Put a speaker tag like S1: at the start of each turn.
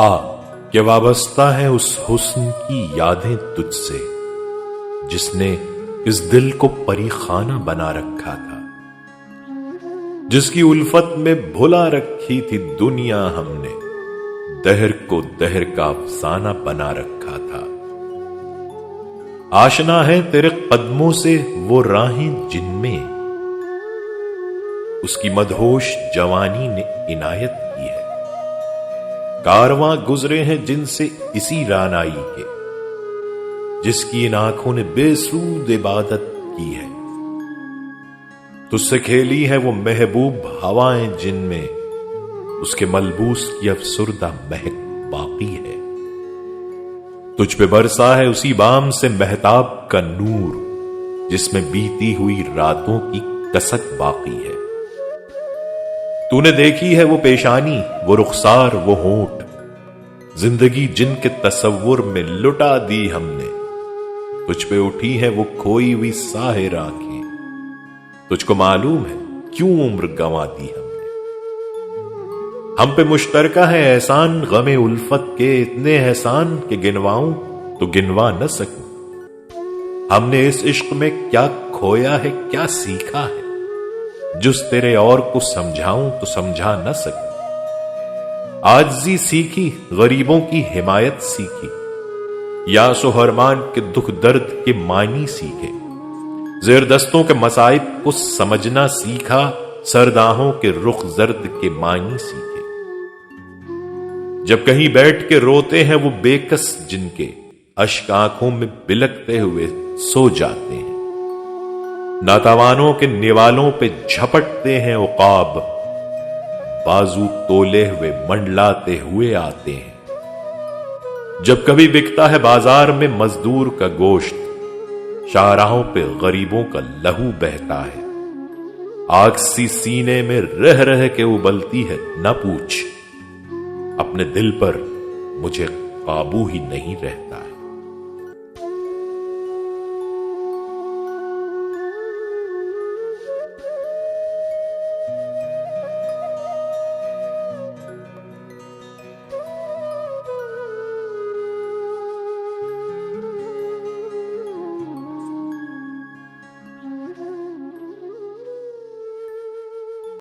S1: آ کہ وابستہ ہے اس حسن کی یادیں تجھ سے جس نے اس دل کو پری خانہ بنا رکھا تھا، جس کی الفت میں بھلا رکھی تھی دنیا ہم نے، دہر کو دہر کا افسانہ بنا رکھا تھا۔ آشنا ہے تیرے قدموں سے وہ راہیں جن میں اس کی مدہوش جوانی نے عنایت کی ہے، کارواں گزرے ہیں جن سے اسی رانائی کے، جس کی ان آنکھوں نے بے سود عبادت کی ہے۔ تجھ سے کھیلی ہے وہ محبوب ہوائیں جن میں اس کے ملبوس کی افسردہ مہک باقی ہے، تجھ پہ برسا ہے اسی بام سے مہتاب کا نور جس میں بیتی ہوئی راتوں کی کسک باقی ہے۔ تو نے دیکھی ہے وہ پیشانی، وہ رخسار، وہ ہونٹ، زندگی جن کے تصور میں لٹا دی ہم نے، تجھ پہ اٹھی ہے وہ کھوئی ہوئی ساحر آنکھیں، تجھ کو معلوم ہے کیوں عمر گنوا دی ہم نے۔ ہم پہ مشترکہ ہے احسان غم الفت کے، اتنے احسان کہ گنواؤں تو گنوا نہ سکوں۔ ہم نے اس عشق میں کیا کھویا ہے، کیا سیکھا ہے، جس تیرے اور کو سمجھاؤں تو سمجھا نہ سکوں۔ عاجزی سیکھی، غریبوں کی حمایت سیکھی، یاس و حرمان کے دکھ درد کے معنی سیکھے، زیر دستوں کے مصائب کو سمجھنا سیکھا، سرداہوں کے رخ زرد کے معنی سیکھے۔ جب کہیں بیٹھ کے روتے ہیں وہ بے کس جن کے اشک آنکھوں میں بلکتے ہوئے سو جاتے ہیں، ناتوانوں کے نوالوں پہ جھپٹتے ہیں عقاب، بازو تولے ہوئے منڈلاتے ہوئے آتے ہیں۔ جب کبھی بکتا ہے بازار میں مزدور کا گوشت، شاہراہوں پہ غریبوں کا لہو بہتا ہے، آگ سی سینے میں رہ رہ کے ابلتی ہے، نہ پوچھ، اپنے دل پر مجھے قابو ہی نہیں رہتا۔